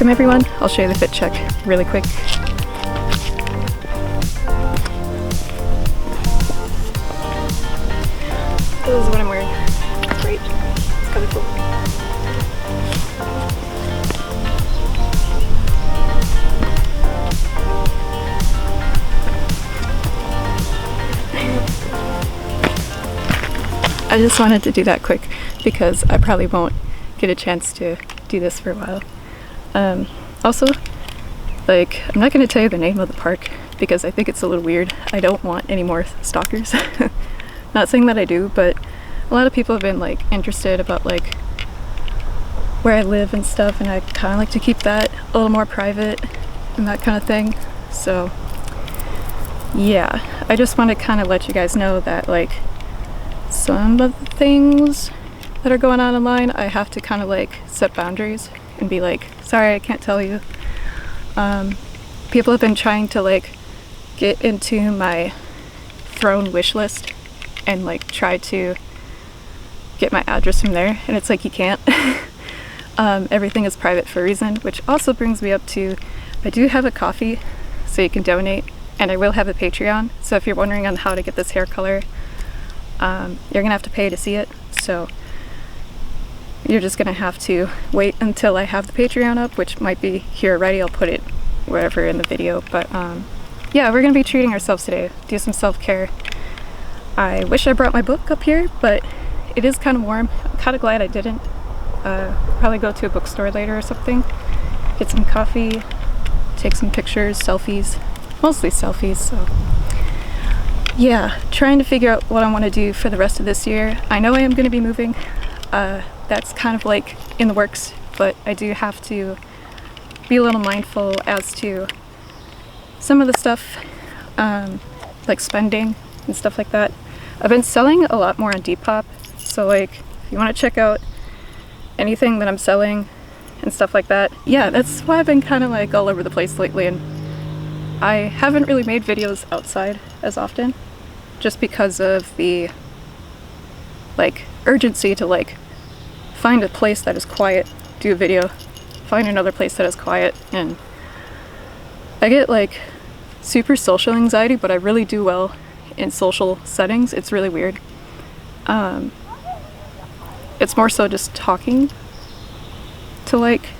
Welcome everyone, I'll show you the fit check really quick. This is what I'm wearing. It's great. It's kind of cool. I just wanted to do that quick because I probably won't get a chance to do this for a while. Also, like, I'm not going to tell you the name of the park because I think it's a little weird. I don't want any more stalkers. Not saying that I do, but a lot of people have been like interested about like where I live and stuff, and I kind of like to keep that a little more private and that kind of thing. So yeah, I just want to kind of let you guys know that like some of the things that are going on online, I have to kind of like set boundaries and be like, sorry, I can't tell you. People have been trying to like get into my throne wish list and like try to get my address from there, and it's like you can't. Everything is private for a reason, which also brings me up to, I do have a Ko-fi so you can donate, and I will have a Patreon, so if you're wondering on how to get this hair color, you're gonna have to pay to see it, so you're just gonna have to wait until I have the Patreon up, which might be here already. I'll put it wherever in the video, but yeah, we're gonna be treating ourselves today, do some self-care. I wish I brought my book up here, but it is kind of warm. I'm kind of glad I didn't. Probably go to a bookstore later or something, get some coffee, take some pictures, selfies, mostly selfies. So yeah, trying to figure out what I want to do for the rest of this year. I know I am going to be moving. That's kind of like in the works, but I do have to be a little mindful as to some of the stuff, like spending and stuff like that. I've been selling a lot more on Depop, so like if you want to check out anything that I'm selling and stuff like that, yeah, that's why I've been kind of like all over the place lately, and I haven't really made videos outside as often just because of the like urgency to like find a place that is quiet, do a video, find another place that is quiet, and I get like super social anxiety, but I really do well in social settings. It's really weird. It's more so just talking to like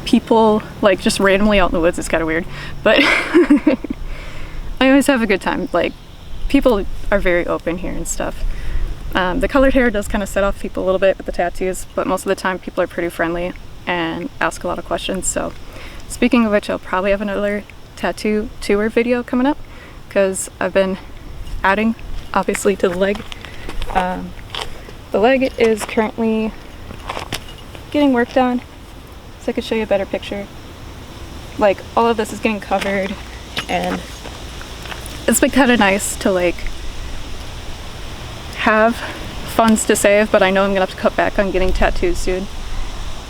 people like just randomly out in the woods. It's kind of weird, but I always have a good time. Like, people are very open here and stuff. The colored hair does kind of set off people a little bit with the tattoos, but most of the time people are pretty friendly and ask a lot of questions. So speaking of which, I'll probably have another tattoo tour video coming up because I've been adding obviously to the leg. The leg is currently getting worked on, so I could show you a better picture. Like, all of this is getting covered, and it's been kind of nice to like have funds to save, but I know I'm gonna have to cut back on getting tattoos soon,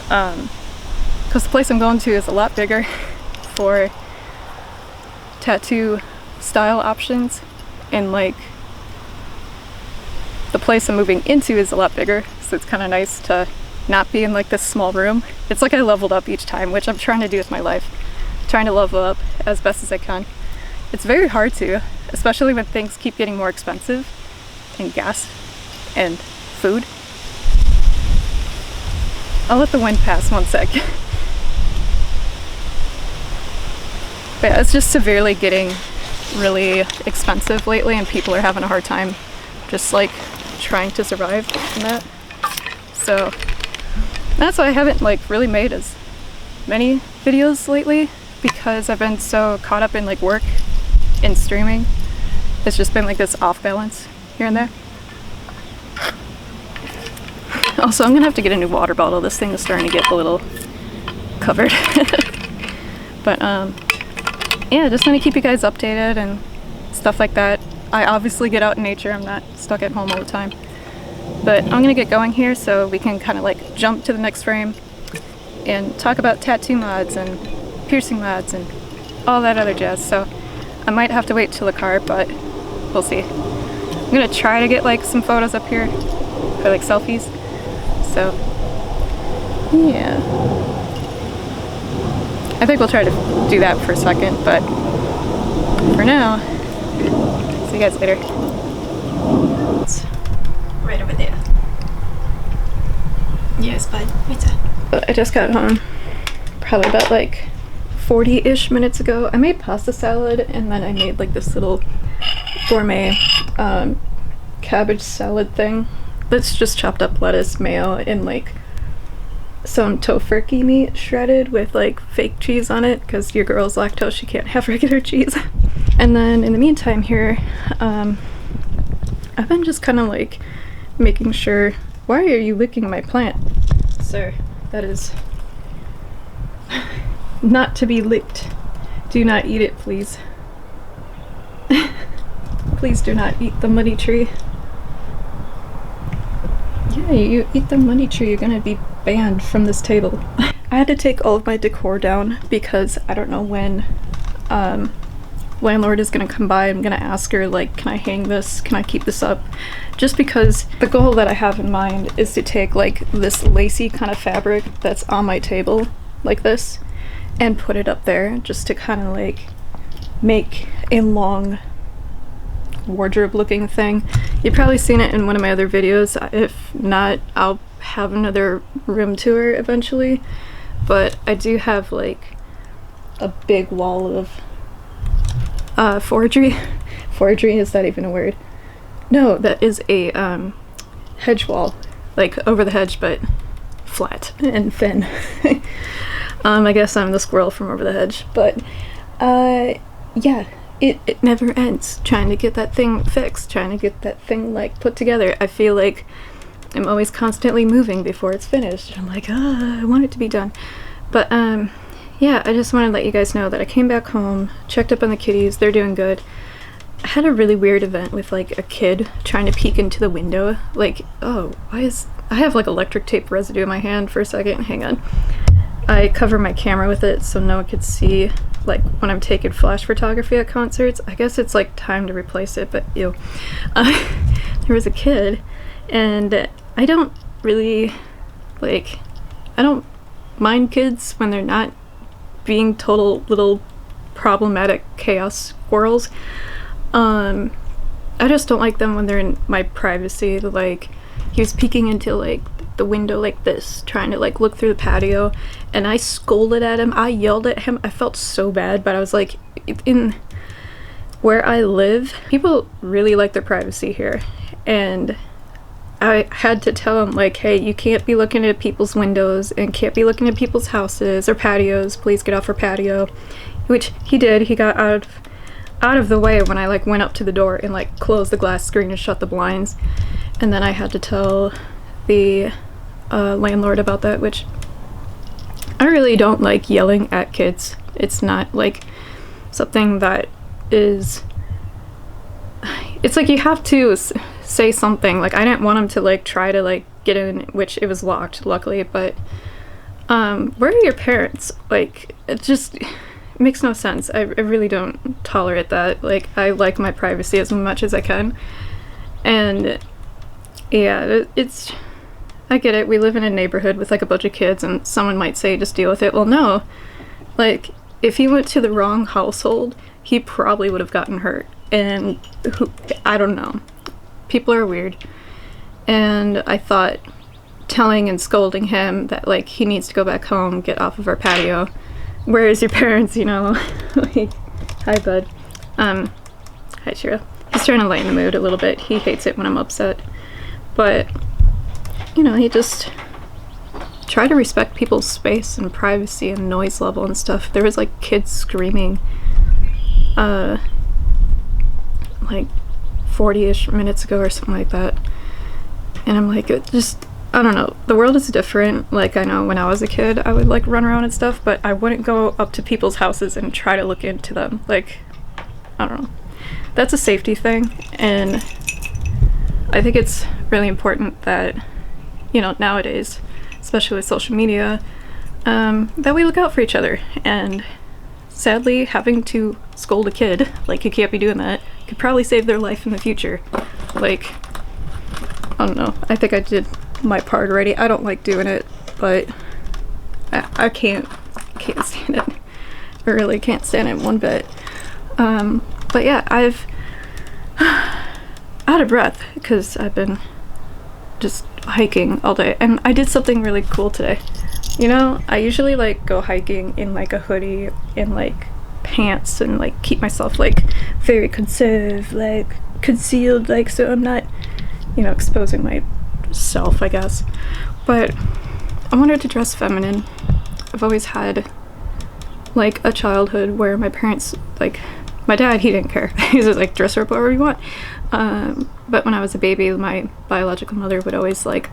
because the place I'm going to is a lot bigger for tattoo style options, and like the place I'm moving into is a lot bigger, so it's kind of nice to not be in like this small room. It's like I leveled up each time, which I'm trying to do with my life, trying to level up as best as I can. It's very hard to, especially when things keep getting more expensive, and gas and food. I'll let the wind pass one sec. But yeah, it's just severely getting really expensive lately, and people are having a hard time just like trying to survive in that. So that's why I haven't like really made as many videos lately, because I've been so caught up in like work and streaming. It's just been like this off balance here and there. Also, I'm gonna have to get a new water bottle. This thing is starting to get a little covered. But yeah, just want to keep you guys updated and stuff like that. I obviously get out in nature. I'm not stuck at home all the time. But I'm gonna get going here so we can kind of like jump to the next frame and talk about tattoo mods and piercing mods and all that other jazz. So I might have to wait till the car, but we'll see. I'm gonna try to get like some photos up here for like selfies. So yeah. I think we'll try to do that for a second, but for now, see you guys later. It's right over there. Yes, bud. Right there. I just got home probably about like 40-ish minutes ago. I made pasta salad, and then I made like this little gourmet cabbage salad thing. That's just chopped up lettuce, mayo, and like some tofurkey meat shredded with like fake cheese on it, because your girl's lactose, she can't have regular cheese. And then in the meantime here, I've been just kind of like making sure. Why are you licking my plant, sir? That is not to be licked. Do not eat it, please. Please do not eat the money tree. Yeah, you eat the money tree, you're gonna be banned from this table. I had to take all of my decor down because I don't know when landlord is gonna come by. I'm gonna ask her, like, can I hang this? Can I keep this up? Just because the goal that I have in mind is to take like this lacy kind of fabric that's on my table like this and put it up there, just to kind of like make a long wardrobe looking thing. You've probably seen it in one of my other videos. If not, I'll have another room tour eventually, but I do have like a big wall of forgery. Is that even a word? No, that is a hedge wall, like over the hedge, but flat and thin. I guess I'm the squirrel from over the hedge, but yeah, it never ends trying to get that thing fixed, trying to get that thing like put together. I feel like I'm always constantly moving before it's finished. I'm like, I want it to be done. But yeah, I just wanted to let you guys know that I came back home, checked up on the kitties, they're doing good. I had a really weird event with like a kid trying to peek into the window. Like, oh, why is I have like electric tape residue in my hand for a second. Hang on. I cover my camera with it so no one could see, like, when I'm taking flash photography at concerts. I guess it's like time to replace it, but ew. There was a kid, and I don't really, like, I don't mind kids when they're not being total little problematic chaos squirrels. I just don't like them when they're in my privacy. Like, he was peeking into like the window like this, trying to like look through the patio, and I scolded at him. I yelled at him. I felt so bad, but I was like, in where I live, people really like their privacy here, and I had to tell him, like, hey, you can't be looking at people's windows and can't be looking at people's houses or patios. Please get off our patio. Which he did. He got out of the way when I like went up to the door and like closed the glass screen and shut the blinds. And then I had to tell the landlord about that, which I really don't like yelling at kids. It's not like something that is, it's like you have to say something. Like, I didn't want him to like try to like get in, which it was locked luckily, but where are your parents? Like, it just makes no sense. I really don't tolerate that. Like, I like my privacy as much as I can, and yeah, it's, I get it. We live in a neighborhood with like a bunch of kids, and someone might say just deal with it. Well, no, like, if he went to the wrong household, he probably would have gotten hurt, and I don't know. People are weird, and I thought telling and scolding him that like he needs to go back home, get off of our patio. Where's your parents, you know? Like, hi bud. Hi Shira. He's trying to lighten the mood a little bit. He hates it when I'm upset, but you know, he just try to respect people's space and privacy and noise level and stuff. There was like kids screaming like 40-ish minutes ago or something like that, and I'm like, it just, I don't know, the world is different. Like, I know when I was a kid I would like run around and stuff, but I wouldn't go up to people's houses and try to look into them. Like, I don't know, that's a safety thing, and I think it's really important that, you know, nowadays, especially with social media, that we look out for each other. And sadly, having to scold a kid, like, you can't be doing that, could probably save their life in the future. Like, I don't know, I think I did my part already. I don't like doing it, but I can't stand it. really can't stand it one bit. But yeah, I've out of breath because I've been just hiking all day, and I did something really cool today. You know, I usually like go hiking in like a hoodie and like pants and like keep myself like very conserved, like concealed, like so I'm not, you know, exposing myself, I guess. But I wanted to dress feminine. I've always had like a childhood where my parents, like my dad, he didn't care. He was just like, dress her up whatever you want. But when I was a baby, my biological mother would always like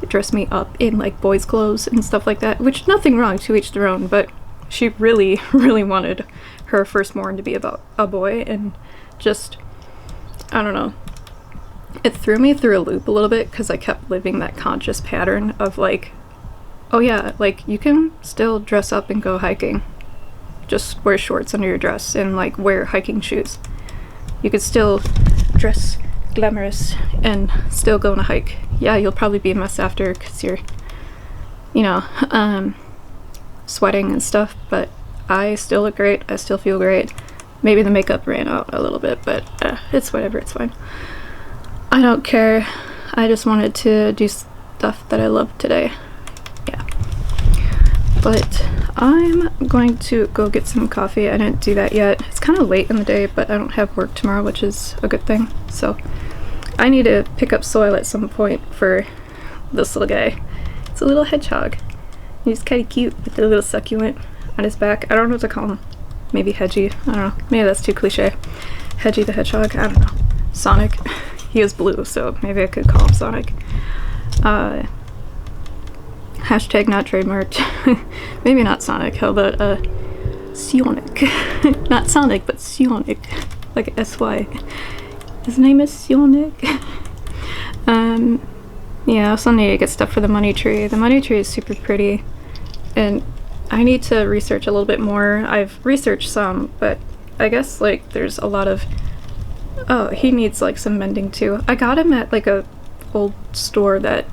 dress me up in like boys' clothes and stuff like that, which nothing wrong, to each their own, but she really, really wanted her firstborn to be about a boy, and just, I don't know, it threw me through a loop a little bit because I kept living that conscious pattern of like, oh yeah, like you can still dress up and go hiking. Just wear shorts under your dress and like wear hiking shoes. You could still dress glamorous and still go on a hike. Yeah, you'll probably be a mess after because you're, you know, sweating and stuff, but I still look great. I still feel great. Maybe the makeup ran out a little bit, but it's whatever, it's fine. I don't care. I just wanted to do stuff that I love today. Yeah. But I'm going to go get some coffee. I didn't do that yet. It's kind of late in the day, but I don't have work tomorrow, which is a good thing. So I need to pick up soil at some point for this little guy. It's a little hedgehog. He's kind of cute with the little succulent on his back. I don't know what to call him. Maybe Hedgie. I don't know. Maybe that's too cliche. Hedgie the hedgehog. I don't know. Sonic. He is blue, so maybe I could call him Sonic. Hashtag not trademarked. Maybe not Sonic. How about Sionic? Not Sonic, but Sionic. Like S-Y. His name is Sionic. Yeah, I also need to get stuff for the money tree. The money tree is super pretty, and I need to research a little bit more. I've researched some, but I guess like there's a lot of, oh, he needs like some mending too. I got him at like a old store that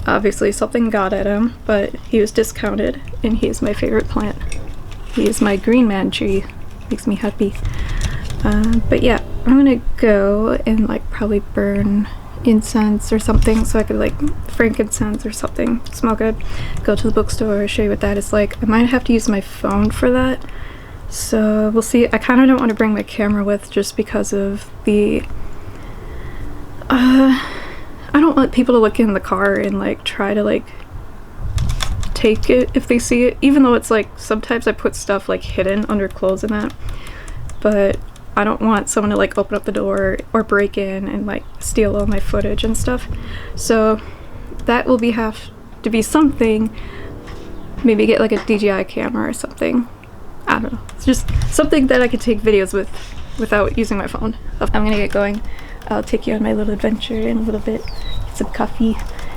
obviously something got at him, but he was discounted, and he is my favorite plant. He is my green man tree. Makes me happy. But yeah, I'm gonna go and like probably burn incense or something so I could like frankincense or something, smell good. Go to the bookstore, show you what that is like. I might have to use my phone for that, so we'll see. I kind of don't want to bring my camera with just because of the I don't want people to look in the car and like try to like take it if they see it, even though it's like sometimes I put stuff like hidden under clothes and that, but I don't want someone to like open up the door or break in and like steal all my footage and stuff. So that will have to be something. Maybe get like a DJI camera or something. I don't know. It's just something that I could take videos with without using my phone. I'm gonna get going. I'll take you on my little adventure in a little bit. Get some coffee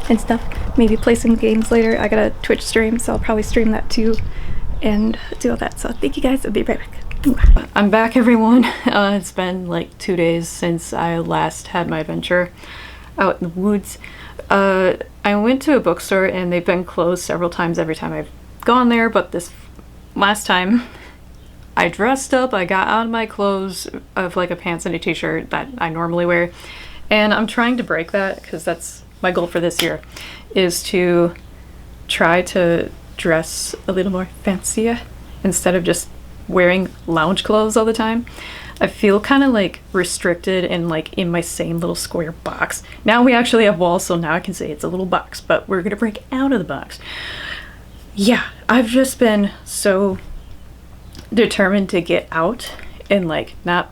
and stuff. Maybe play some games later. I got a Twitch stream, so I'll probably stream that too and do all that. So thank you guys. I'll be right back. I'm back, everyone. It's been like 2 days since I last had my adventure out in the woods. I went to a bookstore and they've been closed several times every time I've gone there, but this last time I dressed up, I got out of my clothes of like a pants and a t-shirt that I normally wear, and I'm trying to break that because that's my goal for this year, is to try to dress a little more fancier instead of just wearing lounge clothes all the time. I feel kind of like restricted and like in my same little square box. Now we actually have walls, so now I can say it's a little box, but we're gonna break out of the box. Yeah, I've just been so determined to get out and like not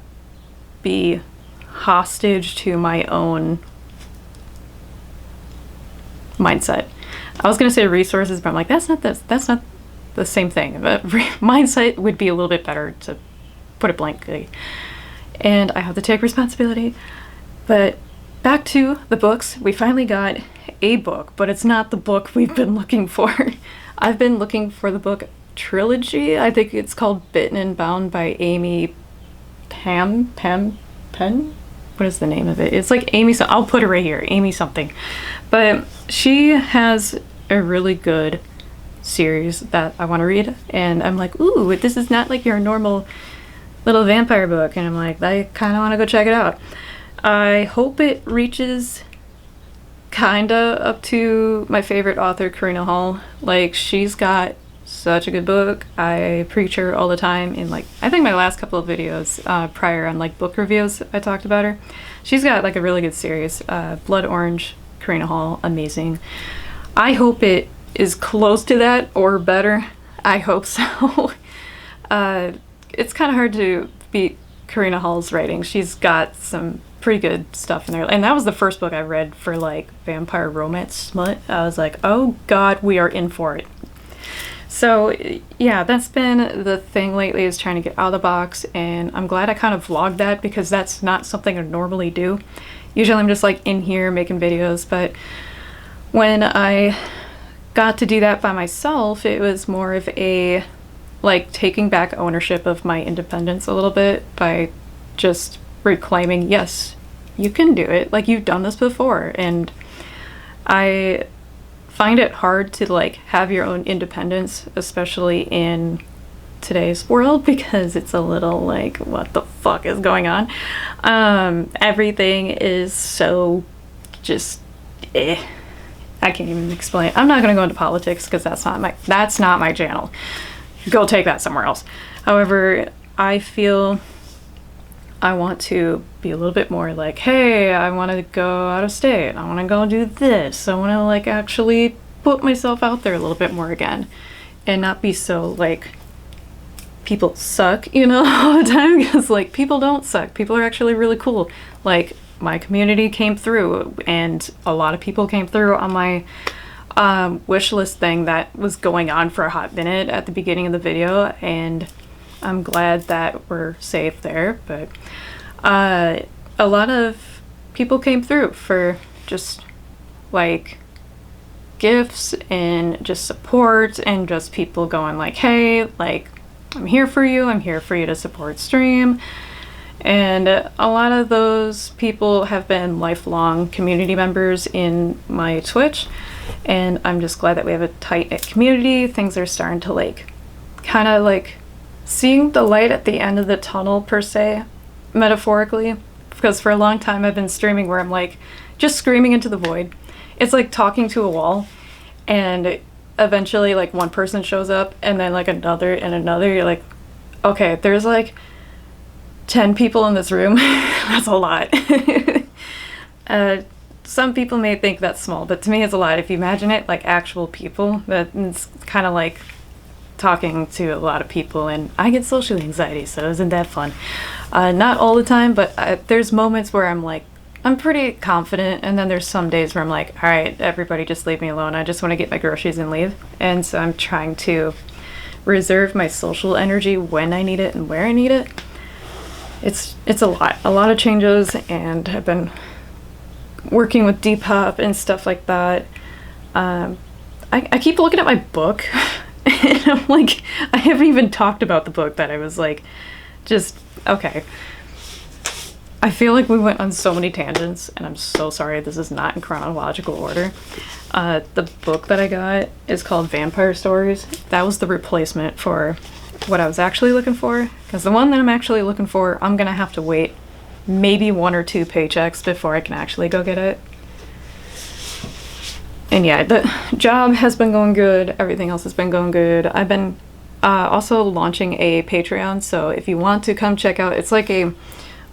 be hostage to my own mindset. I was gonna say resources, but I'm like, that's not the same thing. But mindset would be a little bit better, to put it blankly. And I have to take responsibility. But back to the books. We finally got a book, but it's not the book we've been looking for. I've been looking for the book trilogy. I think it's called Bitten and Bound by Amy Penn? What is the name of it? It's like Amy, so I'll put it right here, Amy something. But she has a really good series that I want to read, and I'm like, ooh, this is not like your normal little vampire book, and I'm like, I kind of want to go check it out. I hope it reaches kinda up to my favorite author, Karina Hall. Like, she's got such a good book. I preach her all the time in, like, I think my last couple of videos prior on like book reviews, I talked about her. She's got like a really good series. Blood Orange, Karina Hall, amazing. I hope it is close to that or better. I hope so. It's kind of hard to beat Karina Hall's writing. She's got some pretty good stuff in there, and that was the first book I read for like vampire romance smut. I was like, oh god, we are in for it. So yeah, that's been the thing lately, is trying to get out of the box, and I'm glad I kind of vlogged that because that's not something I normally do. Usually I'm just like in here making videos, but when I got to do that by myself, it was more of a like taking back ownership of my independence a little bit by just reclaiming, yes, you can do it, like you've done this before. And I find it hard to like have your own independence, especially in today's world, because it's a little like, what the fuck is going on? Everything is so just I can't even explain. I'm not gonna go into politics because that's not my channel. Go take that somewhere else. However, I feel I want to be a little bit more like, hey, I want to go out of state. I want to go do this. I want to like actually put myself out there a little bit more again, and not be so like people suck, you know, all the time, because like people don't suck. People are actually really cool. Like my community came through, and a lot of people came through on my wish list thing that was going on for a hot minute at the beginning of the video, and I'm glad that we're safe there. But a lot of people came through for just like gifts and just support, and just people going like, hey, like I'm here for you, I'm here for you to support stream. And a lot of those people have been lifelong community members in my Twitch, and I'm just glad that we have a tight-knit community. Things are starting to like kind of like seeing the light at the end of the tunnel, per se, metaphorically, because for a long time I've been streaming where I'm like just screaming into the void. It's like talking to a wall, and eventually like one person shows up, and then like another and another. You're like, okay, there's like 10 people in this room. That's a lot. Some people may think that's small, but to me it's a lot. If you imagine it like actual people, that's kind of like talking to a lot of people, and I get social anxiety, so isn't that fun? Not all the time, but there's moments where I'm like, I'm pretty confident, and then there's some days where I'm like, all right, everybody just leave me alone. I just want to get my groceries and leave. And so I'm trying to reserve my social energy when I need it and where I need it. It's a lot of changes, and I've been working with Depop and stuff like that. I keep looking at my book, and I'm like, I haven't even talked about the book that I was like, just, okay. I feel like we went on so many tangents, and I'm so sorry. This is not in chronological order. The book that I got is called Vampire Stories. That was the replacement for what I was actually looking for, because the one that I'm actually looking for, I'm gonna have to wait maybe 1 or 2 paychecks before I can actually go get it. And yeah, the job has been going good. Everything else has been going good. I've been also launching a Patreon, so if you want to come check out, it's like a,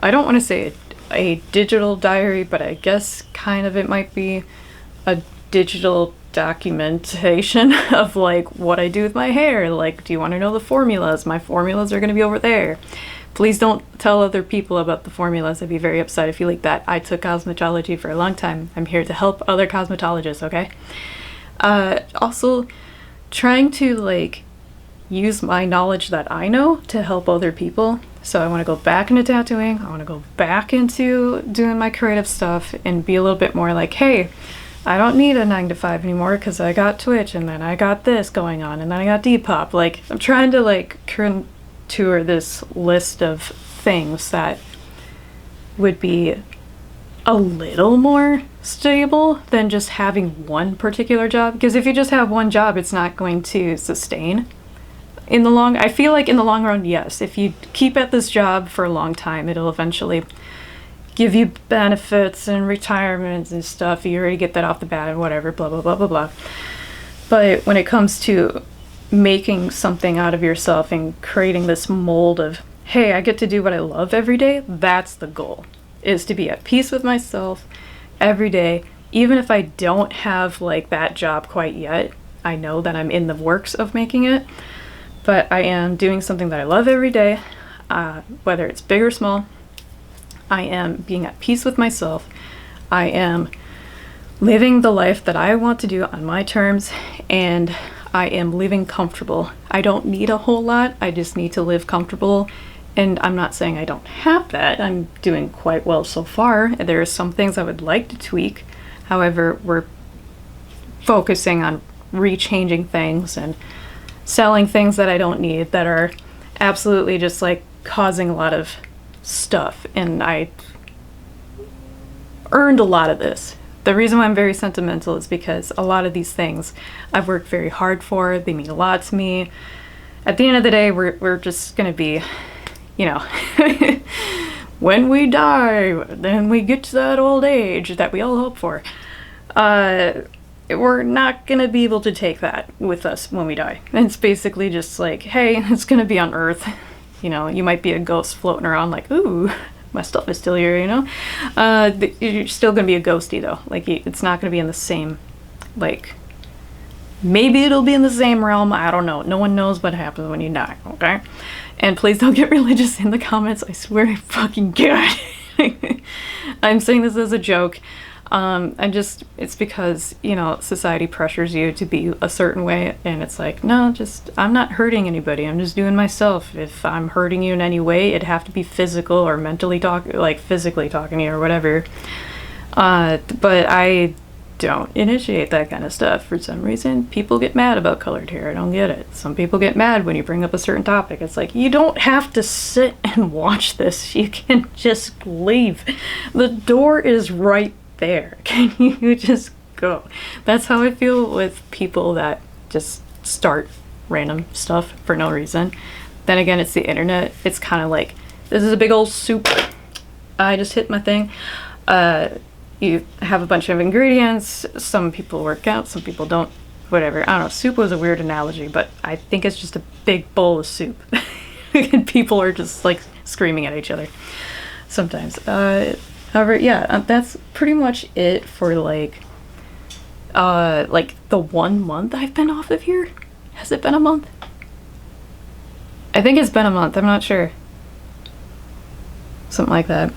I don't want to say a digital diary, but I guess kind of it might be a digital documentation of like what I do with my hair. Like, do you want to know the formulas? My formulas are going to be over there. Please don't tell other people about the formulas. I'd be very upset if you leak that. I took cosmetology for a long time. I'm here to help other cosmetologists, okay? Also, trying to like use my knowledge that I know to help other people. So I want to go back into tattooing. I want to go back into doing my creative stuff and be a little bit more like, hey, I don't need a 9-to-5 anymore because I got Twitch, and then I got this going on, and then I got Depop. Like, I'm trying to like contour this list of things that would be a little more stable than just having one particular job. Because if you just have one job, it's not going to sustain in the long. I feel like in the long run, yes, if you keep at this job for a long time, it'll eventually give you benefits and retirements and stuff. You already get that off the bat and whatever, blah, blah, blah, blah, blah. But when it comes to making something out of yourself and creating this mold of, hey, I get to do what I love every day, that's the goal, is to be at peace with myself every day. Even if I don't have like that job quite yet, I know that I'm in the works of making it, but I am doing something that I love every day, whether it's big or small. I am being at peace with myself. I am living the life that I want to do on my terms, and I am living comfortable. I don't need a whole lot. I just need to live comfortable. And I'm not saying I don't have that. I'm doing quite well so far. There are some things I would like to tweak. However, we're focusing on rechanging things and selling things that I don't need that are absolutely just like causing a lot of stuff. And I earned a lot of this. The reason why I'm very sentimental is because a lot of these things I've worked very hard for. They mean a lot to me. At the end of the day, we're just gonna be, you know, when we die, then we get to that old age that we all hope for. We're not gonna be able to take that with us when we die. And it's basically just like, hey, it's gonna be on Earth. You know, you might be a ghost floating around like, ooh, my stuff is still here, you know? You're still gonna be a ghosty though. Like, it's not gonna be in the same, like, maybe it'll be in the same realm, I don't know. No one knows what happens when you die, okay? And please don't get religious in the comments, I swear to fucking God. I'm saying this as a joke. It's because, you know, society pressures you to be a certain way, and it's like, no, I'm not hurting anybody, I'm just doing myself. If I'm hurting you in any way, it'd have to be physical or mentally physically talking to you or whatever. But I don't initiate that kind of stuff. For some reason, people get mad about colored hair. I don't get it. Some people get mad when you bring up a certain topic. It's like, you don't have to sit and watch this. You can just leave. The door is right there. Can you just go? That's how I feel with people that just start random stuff for no reason. Then again, it's the internet. It's kind of like, this is a big old soup. I just hit my thing. You have a bunch of ingredients. Some people work out, some people don't. Whatever. I don't know. Soup was a weird analogy, but I think it's just a big bowl of soup. And people are just like screaming at each other sometimes. However, yeah, that's pretty much it for like the 1 month I've been off of here. Has it been a month? I think it's been a month. I'm not sure. Something like that.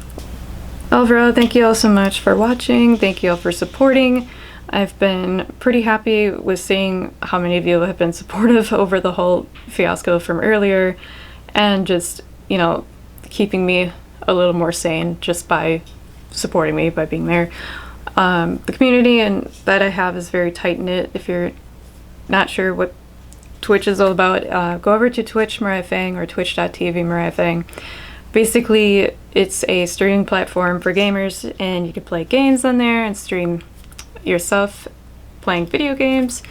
Overall, thank you all so much for watching. Thank you all for supporting. I've been pretty happy with seeing how many of you have been supportive over the whole fiasco from earlier, and just, you know, keeping me a little more sane just by supporting me, by being there. The community and that I have is very tight-knit. If you're not sure what Twitch is all about, go over to Twitch Mariahfang or twitch.tv Mariahfang. Basically, it's a streaming platform for gamers, and you can play games on there and stream yourself playing video games.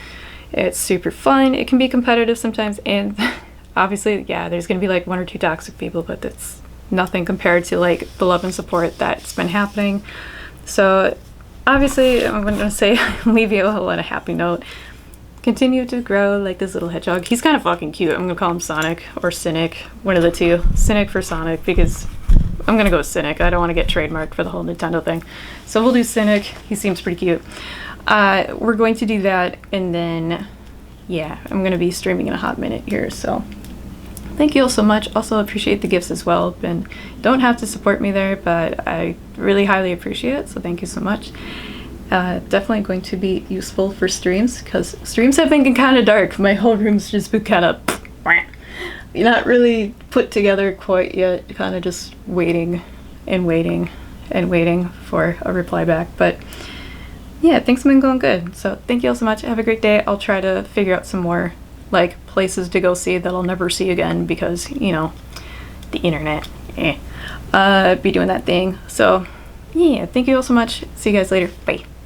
It's super fun. It can be competitive sometimes, and obviously, yeah, there's gonna be like 1 or 2 toxic people, but that's nothing compared to like the love and support that's been happening. So obviously, I'm gonna say leave you all on a happy note. Continue to grow like this little hedgehog. He's kind of fucking cute. I'm gonna call him Sonic or Cynic, one of the two. Cynic for Sonic, because I'm gonna go Cynic. I don't want to get trademarked for the whole Nintendo thing. So we'll do Cynic. He seems pretty cute. We're going to do that, and then, yeah, I'm gonna be streaming in a hot minute here, so thank you all so much. Also appreciate the gifts as well, and don't have to support me there, but I really highly appreciate it, so thank you so much. Definitely going to be useful for streams, because streams have been kind of dark. My whole room's just been kind of not really put together quite yet, kind of just waiting and waiting and waiting for a reply back. But yeah, things have been going good, so thank you all so much. Have a great day. I'll try to figure out some more like places to go see that I'll never see again, because, you know, the internet, be doing that thing. So yeah, thank you all so much. See you guys later. Bye.